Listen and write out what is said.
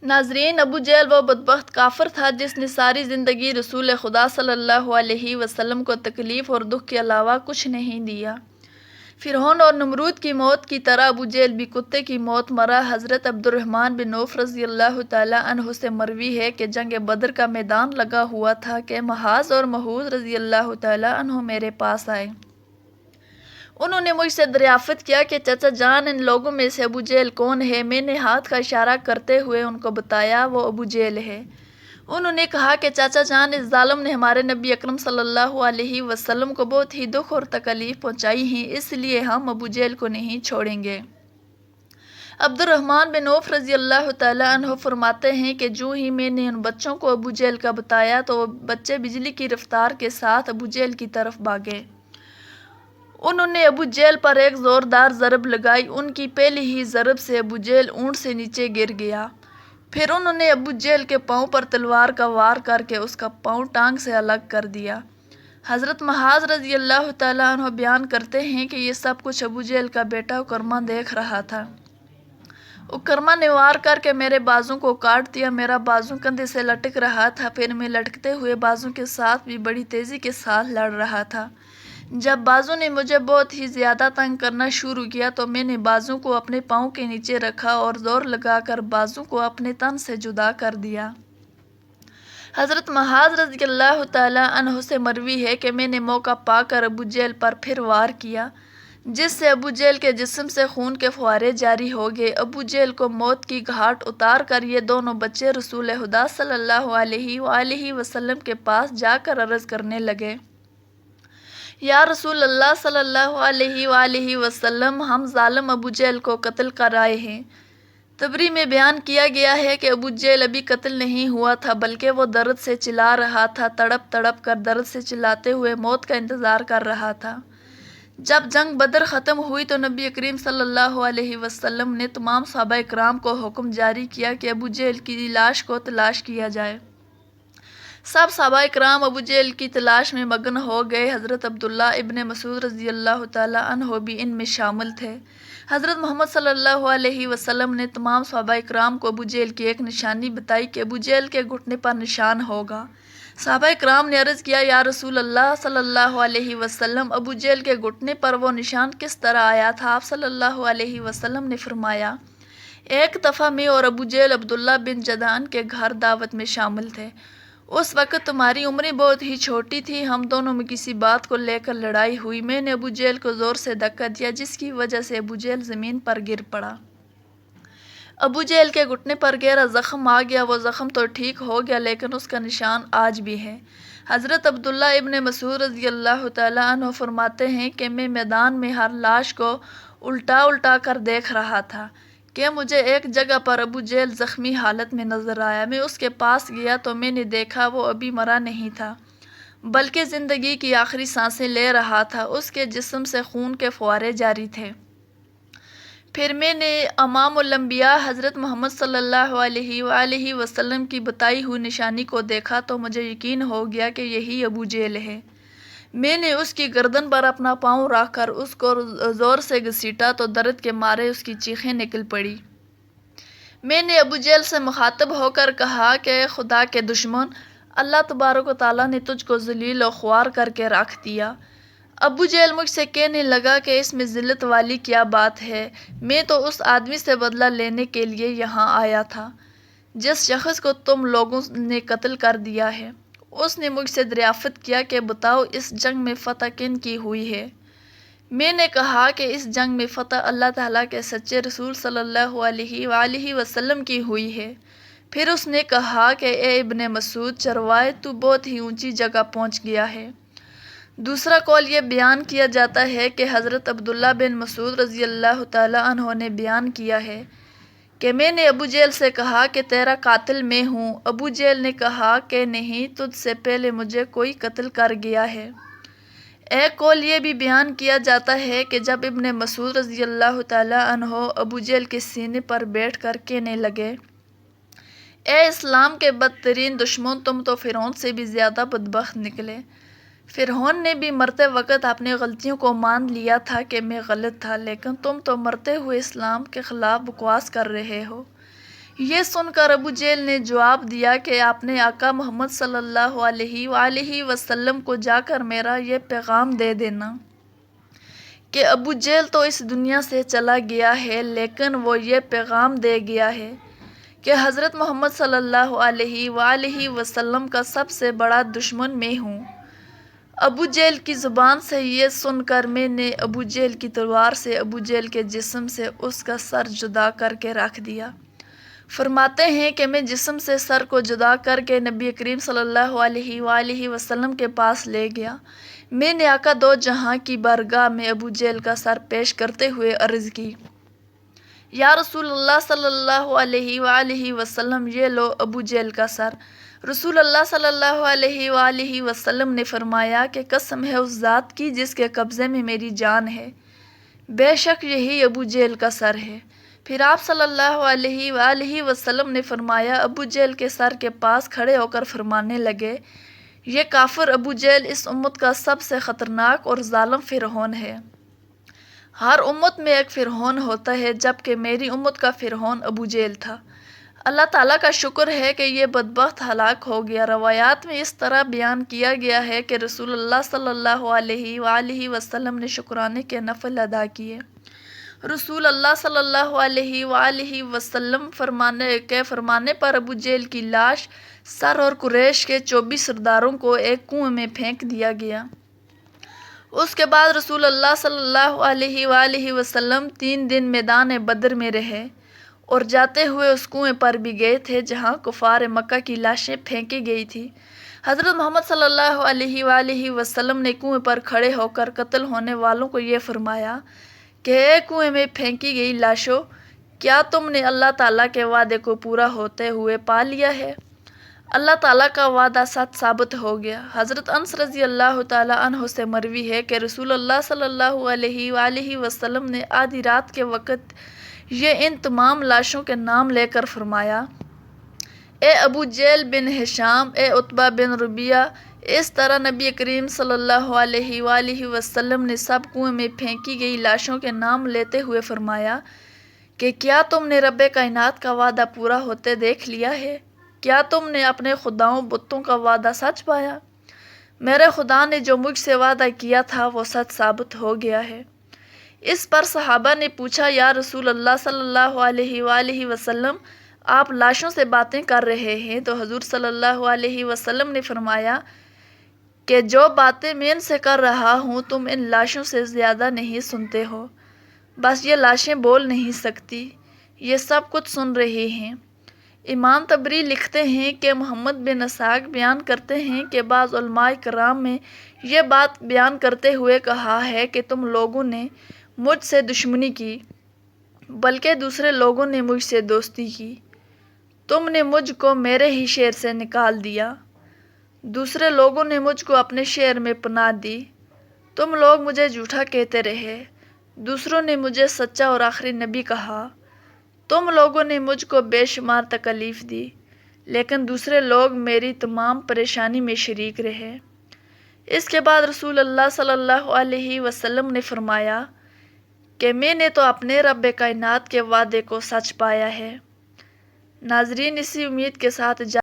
ناظرین، ابو جہل وہ بدبخت کافر تھا جس نے ساری زندگی رسول خدا صلی اللہ علیہ وسلم کو تکلیف اور دکھ کے علاوہ کچھ نہیں دیا۔ فرعون اور نمرود کی موت کی طرح ابو جہل بھی کتے کی موت مرا۔ حضرت عبد الرحمن بن عوف رضی اللہ تعالیٰ عنہ سے مروی ہے کہ جنگ بدر کا میدان لگا ہوا تھا کہ محاذ اور محوذ رضی اللہ تعالیٰ عنہ میرے پاس آئے۔ انہوں نے مجھ سے دریافت کیا کہ چچا جان، ان لوگوں میں سے ابو جہل کون ہے؟ میں نے ہاتھ کا اشارہ کرتے ہوئے ان کو بتایا وہ ابو جہل ہے۔ انہوں نے کہا کہ چچا جان، اس ظالم نے ہمارے نبی اکرم صلی اللہ علیہ وسلم کو بہت ہی دکھ اور تکلیف پہنچائی ہیں، اس لیے ہم ابو جہل کو نہیں چھوڑیں گے۔ عبد الرحمن بن عوف رضی اللہ تعالیٰ عنہ فرماتے ہیں کہ جو ہی میں نے ان بچوں کو ابو جہل کا بتایا تو وہ بچے بجلی کی رفتار کے ساتھ ابو جہل کی طرف بھاگے۔ انہوں نے ابو جہل پر ایک زوردار ضرب لگائی۔ ان کی پہلی ہی ضرب سے ابو جہل اونٹ سے نیچے گر گیا۔ پھر انہوں نے ابو جہل کے پاؤں پر تلوار کا وار کر کے اس کا پاؤں ٹانگ سے الگ کر دیا۔ حضرت محاذ رضی اللہ تعالیٰ عنہ بیان کرتے ہیں کہ یہ سب کچھ ابو جہل کا بیٹا اکرمہ دیکھ رہا تھا۔ اکرمہ نے وار کر کے میرے بازو کو کاٹ دیا۔ میرا بازو کندھے سے لٹک رہا تھا، پھر میں لٹکتے ہوئے بازو کے ساتھ بھی بڑی تیزی کے ساتھ لڑ رہا تھا۔ جب بازو نے مجھے بہت ہی زیادہ تنگ کرنا شروع کیا تو میں نے بازو کو اپنے پاؤں کے نیچے رکھا اور زور لگا کر بازو کو اپنے تن سے جدا کر دیا۔ حضرت محاذ رضی اللہ تعالیٰ عنہ سے مروی ہے کہ میں نے موقع پا کر ابو جہل پر پھر وار کیا، جس سے ابو جہل کے جسم سے خون کے فوارے جاری ہو گئے۔ ابو جہل کو موت کی گھاٹ اتار کر یہ دونوں بچے رسول خدا صلی اللہ علیہ وآلہ وسلم کے پاس جا کر عرض کرنے لگے، یا رسول اللہ صلی اللہ علیہ وآلہ وسلم، ہم ظالم ابو جہل کو قتل کر آئے ہیں۔ تبری میں بیان کیا گیا ہے کہ ابو جہل ابھی قتل نہیں ہوا تھا بلکہ وہ درد سے چلا رہا تھا، تڑپ تڑپ کر درد سے چلاتے ہوئے موت کا انتظار کر رہا تھا۔ جب جنگ بدر ختم ہوئی تو نبی کریم صلی اللہ علیہ وسلم نے تمام صحابہ اکرام کو حکم جاری کیا کہ ابو جہل کی لاش کو تلاش کیا جائے۔ سب صحابہ اکرام ابو جہل کی تلاش میں مگن ہو گئے۔ حضرت عبداللہ ابن مسعود رضی اللہ تعالیٰ عنہ بھی ان میں شامل تھے۔ حضرت محمد صلی اللہ علیہ وسلم نے تمام صحابہ اکرام کو ابو جہل کی ایک نشانی بتائی کہ ابو جہل کے گھٹنے پر نشان ہوگا۔ صحابہ اکرام نے عرض کیا، یا رسول اللہ صلی اللہ علیہ وسلم، ابو جہل کے گھٹنے پر وہ نشان کس طرح آیا تھا؟ آپ صلی اللہ علیہ وسلم نے فرمایا، ایک دفعہ میں اور ابو جہل عبداللہ بن جدعان کے گھر دعوت میں شامل تھے۔ اس وقت تمہاری عمریں بہت ہی چھوٹی تھی، ہم دونوں میں کسی بات کو لے کر لڑائی ہوئی۔ میں نے ابو جہل کو زور سے دھکا دیا جس کی وجہ سے ابو جہل زمین پر گر پڑا۔ ابو جہل کے گھٹنے پر گہرا زخم آ گیا۔ وہ زخم تو ٹھیک ہو گیا لیکن اس کا نشان آج بھی ہے۔ حضرت عبداللہ ابن مسعود رضی اللہ تعالیٰ عنہ فرماتے ہیں کہ میں میدان میں ہر لاش کو الٹا الٹا کر دیکھ رہا تھا کہ مجھے ایک جگہ پر ابو جہل زخمی حالت میں نظر آیا۔ میں اس کے پاس گیا تو میں نے دیکھا وہ ابھی مرا نہیں تھا بلکہ زندگی کی آخری سانسیں لے رہا تھا۔ اس کے جسم سے خون کے فوارے جاری تھے۔ پھر میں نے امام الانبیاء حضرت محمد صلی اللہ علیہ وآلہ وسلم کی بتائی ہوئی نشانی کو دیکھا تو مجھے یقین ہو گیا کہ یہی ابو جہل ہے۔ میں نے اس کی گردن پر اپنا پاؤں رکھ کر اس کو زور سے گھسیٹا تو درد کے مارے اس کی چیخیں نکل پڑی۔ میں نے ابو جہل سے مخاطب ہو کر کہا کہ خدا کے دشمن، اللہ تبارک و تعالیٰ نے تجھ کو ذلیل و خوار کر کے رکھ دیا۔ ابو جہل مجھ سے کہنے لگا کہ اس میں ذلت والی کیا بات ہے؟ میں تو اس آدمی سے بدلہ لینے کے لیے یہاں آیا تھا جس شخص کو تم لوگوں نے قتل کر دیا ہے۔ اس نے مجھ سے دریافت کیا کہ بتاؤ اس جنگ میں فتح کن کی ہوئی ہے؟ میں نے کہا کہ اس جنگ میں فتح اللہ تعالیٰ کے سچے رسول صلی اللہ علیہ وآلہ وسلم کی ہوئی ہے۔ پھر اس نے کہا کہ اے ابن مسعود، چروائے، تو بہت ہی اونچی جگہ پہنچ گیا ہے۔ دوسرا قول یہ بیان کیا جاتا ہے کہ حضرت عبداللہ بن مسعود رضی اللہ تعالیٰ عنہ نے بیان کیا ہے کہ میں نے ابو جہل سے کہا کہ تیرا قاتل میں ہوں۔ ابو جہل نے کہا کہ نہیں، تجھ سے پہلے مجھے کوئی قتل کر گیا ہے۔ ایک قول یہ بھی بیان کیا جاتا ہے کہ جب ابن مسعود رضی اللہ تعالیٰ عنہ ابو جہل کے سینے پر بیٹھ کر کہنے لگے، اے اسلام کے بدترین دشمن، تم تو فرعون سے بھی زیادہ بدبخت نکلے۔ فرعون نے بھی مرتے وقت اپنی غلطیوں کو مان لیا تھا کہ میں غلط تھا، لیکن تم تو مرتے ہوئے اسلام کے خلاف بکواس کر رہے ہو۔ یہ سن کر ابو جہل نے جواب دیا کہ آپ نے آقا محمد صلی اللہ علیہ وآلہ وسلم کو جا کر میرا یہ پیغام دے دینا کہ ابو جہل تو اس دنیا سے چلا گیا ہے، لیکن وہ یہ پیغام دے گیا ہے کہ حضرت محمد صلی اللہ علیہ وآلہ وسلم کا سب سے بڑا دشمن میں ہوں۔ ابو جہل کی زبان سے یہ سن کر میں نے ابو جہل کی تلوار سے ابو جہل کے جسم سے اس کا سر جدا کر کے رکھ دیا۔ فرماتے ہیں کہ میں جسم سے سر کو جدا کر کے نبی کریم صلی اللہ علیہ وآلہ وسلم کے پاس لے گیا۔ میں نے آقا دو جہاں کی بارگاہ میں ابو جہل کا سر پیش کرتے ہوئے عرض کی، یا رسول اللہ صلی اللہ علیہ وآلہ وسلم، یہ لو ابو جہل کا سر۔ رسول اللہ صلی اللہ علیہ وآلہ وسلم نے فرمایا کہ قسم ہے اس ذات کی جس کے قبضے میں میری جان ہے، بے شک یہی ابو جہل کا سر ہے۔ پھر آپ صلی اللہ علیہ وآلہ وسلم نے فرمایا، ابو جہل کے سر کے پاس کھڑے ہو کر فرمانے لگے، یہ کافر ابو جہل اس امت کا سب سے خطرناک اور ظالم فرعون ہے۔ ہر امت میں ایک فرعون ہوتا ہے، جبکہ میری امت کا فرعون ابو جہل تھا۔ اللہ تعالیٰ کا شکر ہے کہ یہ بدبخت ہلاک ہو گیا۔ روایات میں اس طرح بیان کیا گیا ہے کہ رسول اللہ صلی اللہ علیہ وآلہ وسلم نے شکرانے کے نفل ادا کیے۔ رسول اللہ صلی اللہ علیہ وآلہ وسلم فرمانے پر ابو جہل کی لاش سر اور قریش کے 24 سرداروں کو ایک کنویں میں پھینک دیا گیا۔ اس کے بعد رسول اللہ صلی اللہ علیہ وآلہ وسلم 3 دن میدان بدر میں رہے اور جاتے ہوئے اس کنویں پر بھی گئے تھے جہاں کفار مکہ کی لاشیں پھینکی گئی تھی۔ حضرت محمد صلی اللہ علیہ وآلہ وسلم نے کنویں پر کھڑے ہو کر قتل ہونے والوں کو یہ فرمایا کہ اے کنویں میں پھینکی گئی لاشوں، کیا تم نے اللہ تعالیٰ کے وعدے کو پورا ہوتے ہوئے پا لیا ہے؟ اللہ تعالیٰ کا وعدہ سچ ثابت ہو گیا۔ حضرت انس رضی اللہ تعالیٰ عنہ سے مروی ہے کہ رسول اللہ صلی اللہ علیہ وآلہ وسلم نے آدھی رات کے وقت یہ ان تمام لاشوں کے نام لے کر فرمایا، اے ابو جہل بن ہشام، اے عتبہ بن ربیعہ۔ اس طرح نبی کریم صلی اللہ علیہ وآلہ وسلم نے سب کنویں میں پھینکی گئی لاشوں کے نام لیتے ہوئے فرمایا کہ کیا تم نے رب کائنات کا وعدہ پورا ہوتے دیکھ لیا ہے؟ کیا تم نے اپنے خداؤں بتوں کا وعدہ سچ پایا؟ میرے خدا نے جو مجھ سے وعدہ کیا تھا وہ سچ ثابت ہو گیا ہے۔ اس پر صحابہ نے پوچھا، یا رسول اللہ صلی اللہ علیہ وآلہ وسلم، آپ لاشوں سے باتیں کر رہے ہیں؟ تو حضور صلی اللہ علیہ وسلم نے فرمایا کہ جو باتیں میں ان سے کر رہا ہوں تم ان لاشوں سے زیادہ نہیں سنتے ہو، بس یہ لاشیں بول نہیں سکتی، یہ سب کچھ سن رہی ہیں۔ امام طبری لکھتے ہیں کہ محمد بن اسحاق بیان کرتے ہیں کہ بعض علماء کرام میں یہ بات بیان کرتے ہوئے کہا ہے کہ تم لوگوں نے مجھ سے دشمنی کی، بلکہ دوسرے لوگوں نے مجھ سے دوستی کی۔ تم نے مجھ کو میرے ہی شہر سے نکال دیا، دوسرے لوگوں نے مجھ کو اپنے شہر میں پناہ دی۔ تم لوگ مجھے جھوٹا کہتے رہے، دوسروں نے مجھے سچا اور آخری نبی کہا۔ تم لوگوں نے مجھ کو بے شمار تکلیف دی، لیکن دوسرے لوگ میری تمام پریشانی میں شریک رہے۔ اس کے بعد رسول اللہ صلی اللہ علیہ وسلم نے فرمایا کہ میں نے تو اپنے رب کائنات کے وعدے کو سچ پایا ہے۔ ناظرین، اسی امید کے ساتھ